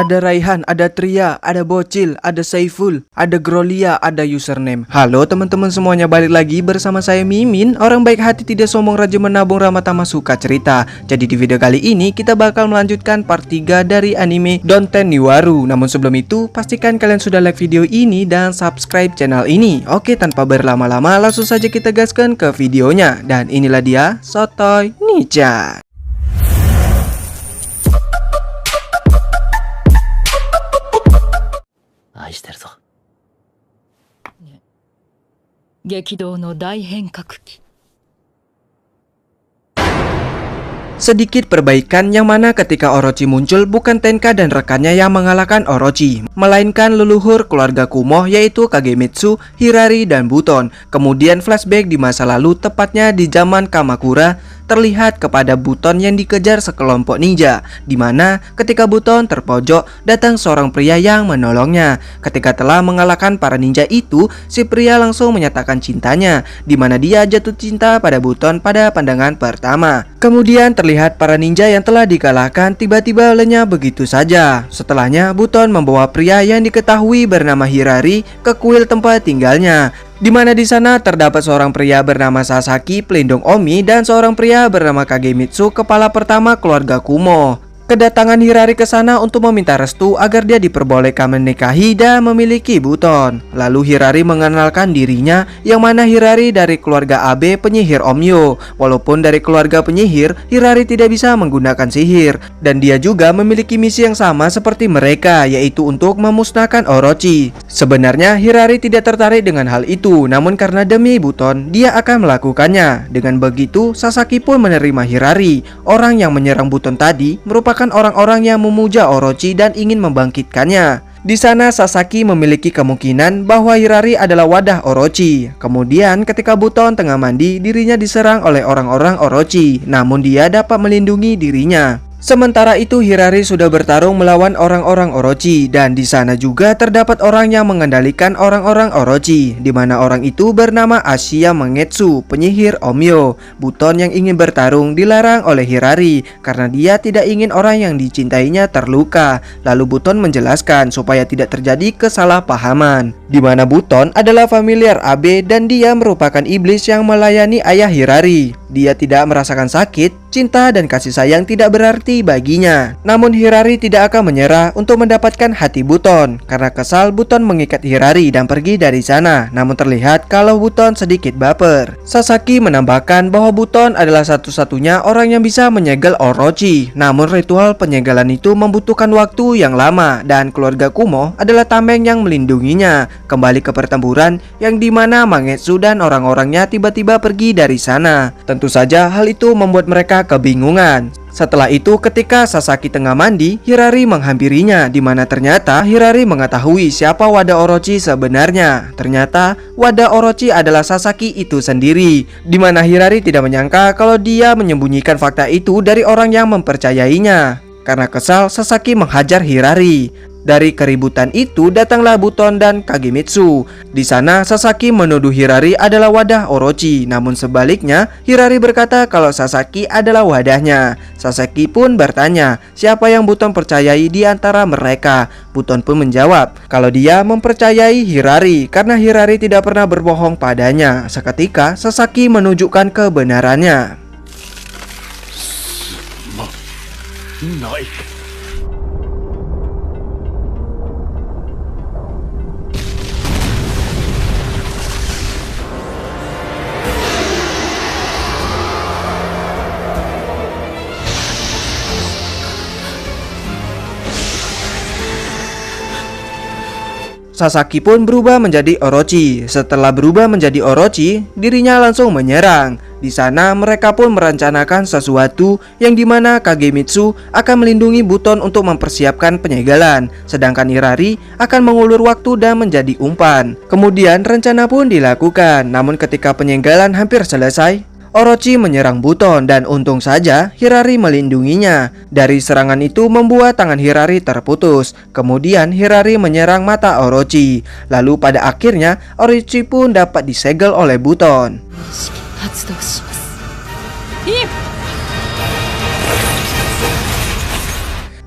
Ada Raihan, ada Tria, ada Bocil, ada Saiful, ada Grolia, ada username. Halo teman-teman semuanya, balik lagi bersama saya Mimin. Orang baik hati tidak sombong, rajin menabung, ramah tamah, suka cerita. Jadi di video kali ini kita bakal melanjutkan part 3 dari anime Donten Niwaru. Namun sebelum itu pastikan kalian sudah like video ini dan subscribe channel ini. Oke, tanpa berlama-lama langsung saja kita gaskan ke videonya. Dan inilah dia Sotoy Ninja. 愛してるぞ。激動の大変革期。 Sedikit perbaikan yang mana ketika Orochi muncul bukan Tenka dan rekannya yang mengalahkan Orochi, melainkan leluhur keluarga Kumo yaitu Kagemitsu, Hirari, dan Buton. Kemudian flashback di masa lalu, tepatnya di zaman Kamakura, terlihat kepada Buton yang dikejar sekelompok ninja, dimana ketika Buton terpojok datang seorang pria yang menolongnya. Ketika telah mengalahkan para ninja itu, si pria langsung menyatakan cintanya, dimana dia jatuh cinta pada Buton pada pandangan pertama. Kemudian terlihat para ninja yang telah dikalahkan tiba-tiba lenyap begitu saja. Setelahnya Buton membawa pria yang diketahui bernama Hirari ke kuil tempat tinggalnya, di mana di sana terdapat seorang pria bernama Sasaki, pelindung Omi, dan seorang pria bernama Kagemitsu, kepala pertama keluarga Kumo. Kedatangan Hirari ke sana untuk meminta restu agar dia diperbolehkan menikahi dan memiliki Buton. Lalu Hirari mengenalkan dirinya, yang mana Hirari dari keluarga Abe, penyihir Omyo. Walaupun dari keluarga penyihir, Hirari tidak bisa menggunakan sihir, dan dia juga memiliki misi yang sama seperti mereka, yaitu untuk memusnahkan Orochi. Sebenarnya Hirari tidak tertarik dengan hal itu, namun karena demi Buton, dia akan melakukannya. Dengan begitu, Sasaki pun menerima Hirari. Orang yang menyerang Buton tadi merupakan orang-orang yang memuja Orochi dan ingin membangkitkannya. Di sana Sasaki memiliki kemungkinan bahwa Hirari adalah wadah Orochi. Kemudian ketika Buton tengah mandi, dirinya diserang oleh orang-orang Orochi, namun dia dapat melindungi dirinya. Sementara itu Hirari sudah bertarung melawan orang-orang Orochi, dan di sana juga terdapat orang yang mengendalikan orang-orang Orochi, di mana orang itu bernama Ashiya Mangetsu, penyihir Omyo. Buton yang ingin bertarung dilarang oleh Hirari karena dia tidak ingin orang yang dicintainya terluka. Lalu Buton menjelaskan supaya tidak terjadi kesalahpahaman, di mana Buton adalah familiar Abe dan dia merupakan iblis yang melayani ayah Hirari. Dia tidak merasakan sakit, cinta, dan kasih sayang tidak berarti baginya. Namun Hirari tidak akan menyerah untuk mendapatkan hati Buton. Karena kesal, Buton mengikat Hirari dan pergi dari sana. Namun terlihat kalau Buton sedikit baper. Sasaki menambahkan bahwa Buton adalah satu-satunya orang yang bisa menyegel Orochi. Namun ritual penyegelan itu membutuhkan waktu yang lama, dan keluarga Kumo adalah tameng yang melindunginya. Kembali ke pertempuran, yang dimana Mangetsu dan orang-orangnya tiba-tiba pergi dari sana. Tentu saja hal itu membuat mereka kebingungan. Setelah itu ketika Sasaki tengah mandi, Hirari menghampirinya, di mana ternyata Hirari mengetahui siapa wadah Orochi sebenarnya. Ternyata wadah Orochi adalah Sasaki itu sendiri, di mana Hirari tidak menyangka kalau dia menyembunyikan fakta itu dari orang yang mempercayainya. Karena kesal, Sasaki menghajar Hirari. Dari keributan itu datanglah Buton dan Kagemitsu. Di sana Sasaki menuduh Hirari adalah wadah Orochi, namun sebaliknya Hirari berkata kalau Sasaki adalah wadahnya. Sasaki pun bertanya siapa yang Buton percayai di antara mereka. Buton pun menjawab kalau dia mempercayai Hirari karena Hirari tidak pernah berbohong padanya. Seketika Sasaki menunjukkan kebenarannya. Sasaki pun berubah menjadi Orochi. Setelah berubah menjadi Orochi, dirinya langsung menyerang. Di sana mereka pun merencanakan sesuatu yang dimana Kagemitsu akan melindungi Buton untuk mempersiapkan penyegelan, sedangkan Hirari akan mengulur waktu dan menjadi umpan. Kemudian rencana pun dilakukan. Namun ketika penyegelan hampir selesai, Orochi menyerang Buton dan untung saja Hirari melindunginya. Dari serangan itu membuat tangan Hirari terputus. Kemudian Hirari menyerang mata Orochi. Lalu pada akhirnya Orochi pun dapat disegel oleh Buton.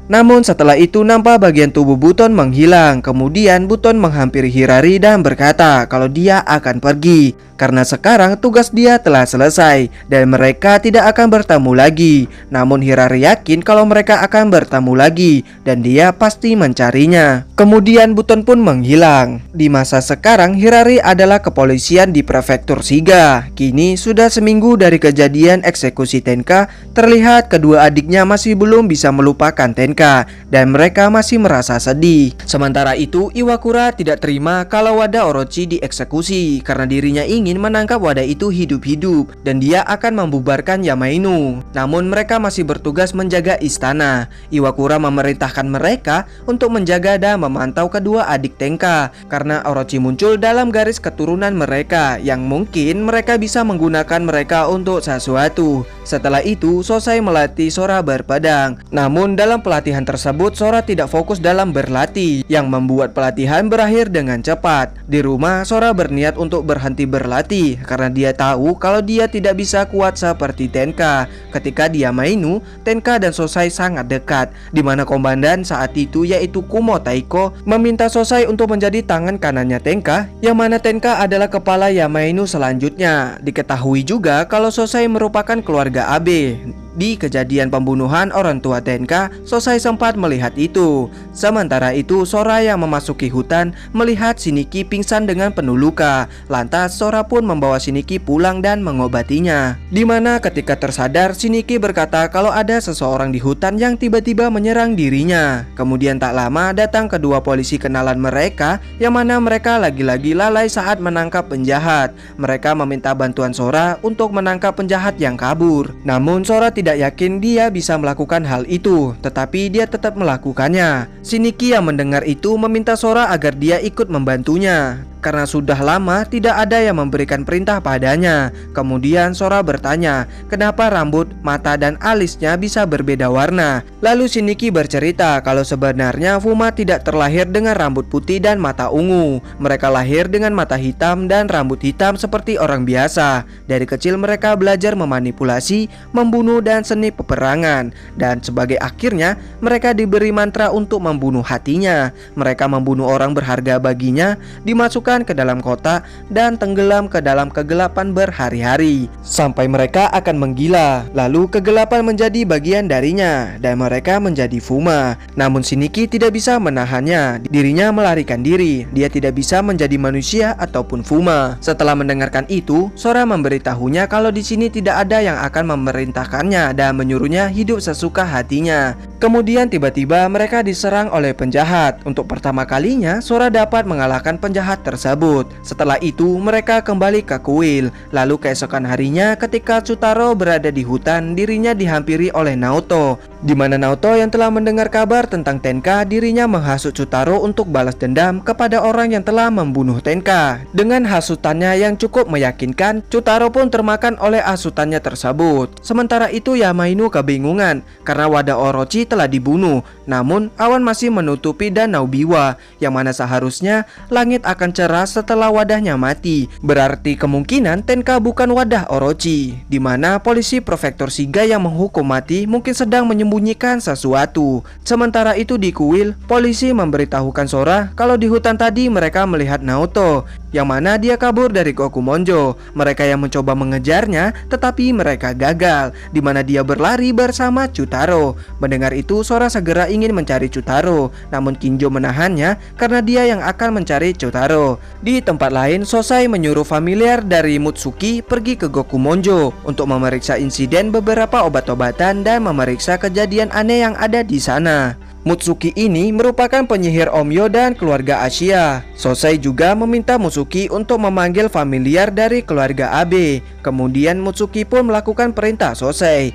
Namun setelah itu nampak bagian tubuh Buton menghilang. Kemudian Buton menghampiri Hirari dan berkata kalau dia akan pergi karena sekarang tugas dia telah selesai dan mereka tidak akan bertemu lagi. Namun Hirari yakin kalau mereka akan bertemu lagi dan dia pasti mencarinya. Kemudian Buton pun menghilang. Di masa sekarang Hirari adalah kepolisian di prefektur Shiga. Kini sudah seminggu dari kejadian eksekusi Tenka, terlihat kedua adiknya masih belum bisa melupakan Tenka dan mereka masih merasa sedih. Sementara itu Iwakura tidak terima kalau wadah Orochi dieksekusi karena dirinya ingin menangkap wadah itu hidup-hidup dan dia akan membubarkan Yamainu. Namun mereka masih bertugas menjaga istana. Iwakura memerintahkan mereka untuk menjaga dan memantau kedua adik Tenka karena Orochi muncul dalam garis keturunan mereka yang mungkin mereka bisa menggunakan mereka untuk sesuatu. Setelah itu Sosai melatih Sora berpedang. Namun dalam pelatihan tersebut Sora tidak fokus dalam berlatih, yang membuat pelatihan berakhir dengan cepat. Di rumah Sora berniat untuk berhenti berlatih karena dia tahu kalau dia tidak bisa kuat seperti Tenka. Ketika dia Mainu, Tenka dan Sosai sangat dekat, di mana komandan saat itu yaitu Kumo Taiko meminta Sosai untuk menjadi tangan kanannya Tenka, yang mana Tenka adalah kepala Yamainu selanjutnya. Diketahui juga kalau Sosai merupakan keluarga Abe. Di kejadian pembunuhan orang tua Tenka, Sosai sempat melihat itu. Sementara itu Sora yang memasuki hutan melihat Shiniki pingsan dengan penuh luka. Lantas Sora pun membawa Shiniki pulang dan mengobatinya. Dimana ketika tersadar Shiniki berkata kalau ada seseorang di hutan yang tiba-tiba menyerang dirinya. Kemudian tak lama datang kedua polisi kenalan mereka, yang mana mereka lagi-lagi lalai saat menangkap penjahat. Mereka meminta bantuan Sora untuk menangkap penjahat yang kabur. Namun Sora tidak yakin dia bisa melakukan hal itu, tetapi dia tetap melakukannya. Shiniki yang mendengar itu meminta Sora agar dia ikut membantunya karena sudah lama tidak ada yang memberikan perintah padanya. Kemudian Sora bertanya kenapa rambut, mata, dan alisnya bisa berbeda warna. Lalu Shiniki bercerita kalau sebenarnya Fuma tidak terlahir dengan rambut putih dan mata ungu. Mereka lahir dengan mata hitam dan rambut hitam seperti orang biasa. Dari kecil mereka belajar memanipulasi, membunuh, dan seni peperangan. Dan sebagai akhirnya mereka diberi mantra untuk membunuh hatinya. Mereka membunuh orang berharga baginya, dimasukkan ke dalam kotak dan tenggelam ke dalam kegelapan berhari-hari sampai mereka akan menggila. Lalu kegelapan menjadi bagian darinya dan mereka menjadi Fuma. Namun Shiniki tidak bisa menahannya. Dirinya melarikan diri. Dia tidak bisa menjadi manusia ataupun Fuma. Setelah mendengarkan itu, Sora memberitahunya kalau di sini tidak ada yang akan memerintahkannya dan menyuruhnya hidup sesuka hatinya. Kemudian tiba-tiba mereka diserang oleh penjahat. Untuk pertama kalinya Sora dapat mengalahkan penjahat tersebut. Setelah itu mereka kembali ke kuil. Lalu keesokan harinya ketika Tsutaro berada di hutan, dirinya dihampiri oleh Naoto. Di mana Naoto yang telah mendengar kabar tentang Tenka, dirinya menghasut Tsutaro untuk balas dendam kepada orang yang telah membunuh Tenka. Dengan hasutannya yang cukup meyakinkan, Tsutaro pun termakan oleh hasutannya tersebut. Sementara itu Yamainu kebingungan karena wadah Orochi telah dibunuh. Namun awan masih menutupi danau Biwa, yang mana seharusnya langit akan cerah setelah wadahnya mati. Berarti kemungkinan Tenka bukan wadah Orochi, di mana polisi prefektur Shiga yang menghukum mati mungkin sedang menyembunyikan sesuatu. Sementara itu di kuil, polisi memberitahukan Sora kalau di hutan tadi mereka melihat Naoto, yang mana dia kabur dari Gokumonjo. Mereka yang mencoba mengejarnya, tetapi mereka gagal, di mana dia berlari bersama Tsutaro. Mendengar itu Sora segera ingin mencari Tsutaro, namun Kinjo menahannya karena dia yang akan mencari Tsutaro. Di tempat lain, Sosai menyuruh familiar dari Mutsuki pergi ke Gokumonjo untuk memeriksa insiden beberapa obat-obatan dan memeriksa kejadian aneh yang ada di sana. Mutsuki ini merupakan penyihir Omyo dan keluarga Asia. Sosai juga meminta Mutsuki untuk memanggil familiar dari keluarga Abe. Kemudian Mutsuki pun melakukan perintah Sosai.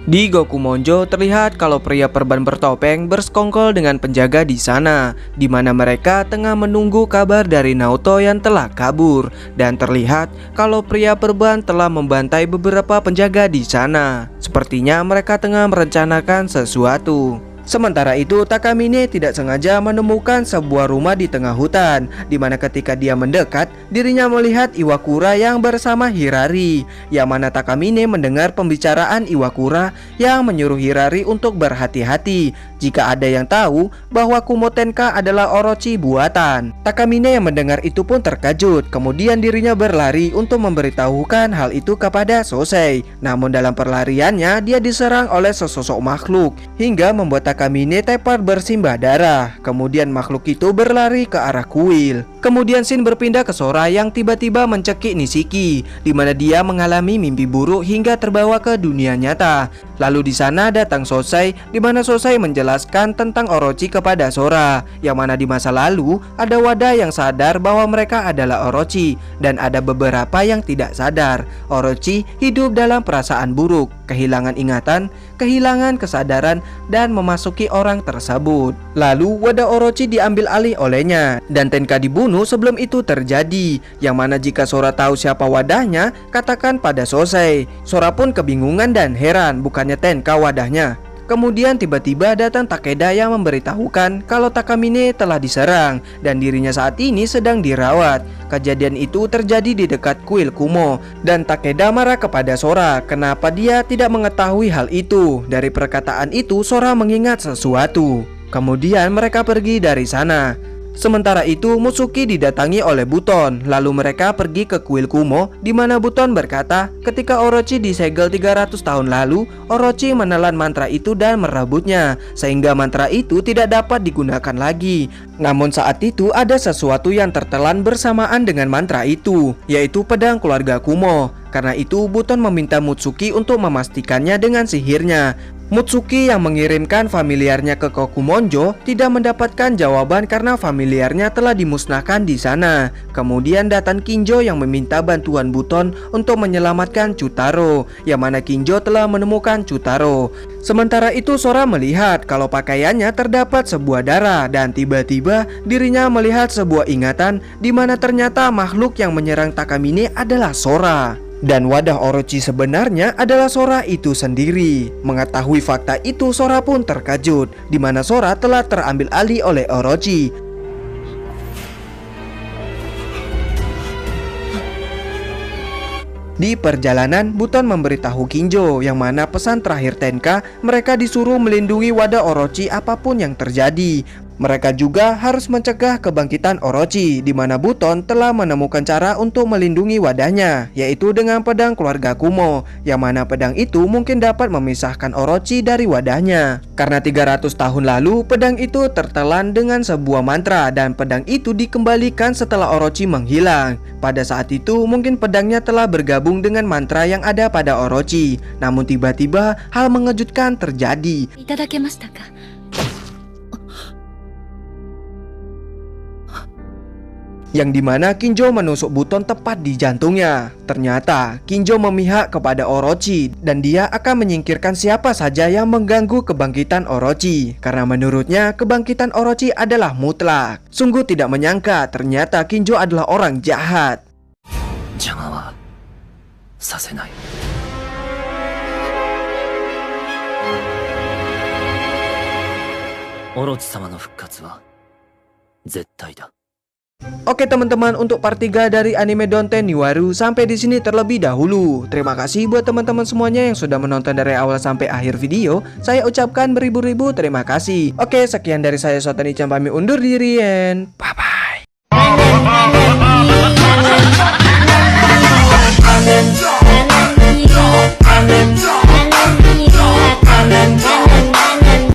Di Gokumonjo terlihat kalau pria perban bertopeng bersekongkol dengan penjaga di sana, di mana mereka tengah menunggu kabar dari Naoto yang telah kabur, dan terlihat kalau pria perban telah membantai beberapa penjaga di sana. Sepertinya mereka tengah merencanakan sesuatu. Sementara itu Takamine tidak sengaja menemukan sebuah rumah di tengah hutan, di mana ketika dia mendekat, dirinya melihat Iwakura yang bersama Hirari, yang mana Takamine mendengar pembicaraan Iwakura yang menyuruh Hirari untuk berhati-hati jika ada yang tahu bahwa Kumo Tenka adalah Orochi buatan. Takamine yang mendengar itu pun terkejut, kemudian dirinya berlari untuk memberitahukan hal itu kepada Sosei. Namun dalam perlariannya dia diserang oleh sesosok makhluk hingga membuat Takamine tepar bersimbah darah. Kemudian makhluk itu berlari ke arah kuil. Kemudian scene berpindah ke Sora yang tiba-tiba mencekik Nishiki, di mana dia mengalami mimpi buruk hingga terbawa ke dunia nyata. Lalu di sana datang Sosei, di mana Sosei menjelaskan tentang Orochi kepada Sora, yang mana di masa lalu ada wadah yang sadar bahwa mereka adalah Orochi dan ada beberapa yang tidak sadar. Orochi hidup dalam perasaan buruk, kehilangan ingatan, kehilangan kesadaran, dan memasuki orang tersebut. Lalu wadah Orochi diambil alih olehnya dan Tenka dibunuh sebelum itu terjadi, yang mana jika Sora tahu siapa wadahnya, katakan pada Sosei. Sora pun kebingungan dan heran, bukannya Tenka wadahnya. Kemudian tiba-tiba datang Takeda yang memberitahukan kalau Takamine telah diserang dan dirinya saat ini sedang dirawat. Kejadian itu terjadi di dekat kuil Kumo dan Takeda marah kepada Sora kenapa dia tidak mengetahui hal itu. Dari perkataan itu Sora mengingat sesuatu. Kemudian mereka pergi dari sana. Sementara itu Mutsuki didatangi oleh Buton. Lalu mereka pergi ke kuil Kumo, di mana Buton berkata ketika Orochi disegel 300 tahun lalu, Orochi menelan mantra itu dan merebutnya, sehingga mantra itu tidak dapat digunakan lagi. Namun saat itu ada sesuatu yang tertelan bersamaan dengan mantra itu, yaitu pedang keluarga Kumo. Karena itu Buton meminta Mutsuki untuk memastikannya dengan sihirnya. Mutsuki yang mengirimkan familiarnya ke Kokumonjo tidak mendapatkan jawaban karena familiarnya telah dimusnahkan di sana. Kemudian datang Kinjo yang meminta bantuan Buton untuk menyelamatkan Chutaro, yang mana Kinjo telah menemukan Chutaro. Sementara itu Sora melihat kalau pakaiannya terdapat sebuah darah dan tiba-tiba dirinya melihat sebuah ingatan di mana ternyata makhluk yang menyerang Takamine adalah Sora. Dan wadah Orochi sebenarnya adalah Sora itu sendiri. Mengetahui fakta itu Sora pun terkejut, di mana Sora telah terambil alih oleh Orochi. Di perjalanan, Buton memberitahu Kinjo yang mana pesan terakhir Tenka, mereka disuruh melindungi wadah Orochi apapun yang terjadi. Mereka juga harus mencegah kebangkitan Orochi, di mana Buton telah menemukan cara untuk melindungi wadahnya, yaitu dengan pedang keluarga Kumo, yang mana pedang itu mungkin dapat memisahkan Orochi dari wadahnya. Karena 300 tahun lalu, pedang itu tertelan dengan sebuah mantra dan pedang itu dikembalikan setelah Orochi menghilang. Pada saat itu, mungkin pedangnya telah bergabung dengan mantra yang ada pada Orochi. Namun tiba-tiba, hal mengejutkan terjadi. Yang dimana Kinjo menusuk Buton tepat di jantungnya. Ternyata Kinjo memihak kepada Orochi dan dia akan menyingkirkan siapa saja yang mengganggu kebangkitan Orochi, karena menurutnya kebangkitan Orochi adalah mutlak. Sungguh tidak menyangka ternyata Kinjo adalah orang jahat. Jangan sasenai. Orochi-sama no fukkatsu wa zettai da. Oke teman-teman, untuk part 3 dari anime Donten Niwaru sampai di sini terlebih dahulu. Terima kasih buat teman-teman semuanya yang sudah menonton dari awal sampai akhir video. Saya ucapkan beribu-ribu terima kasih. Oke, sekian dari saya, Sotani-chan pamit undur diri, and bye-bye.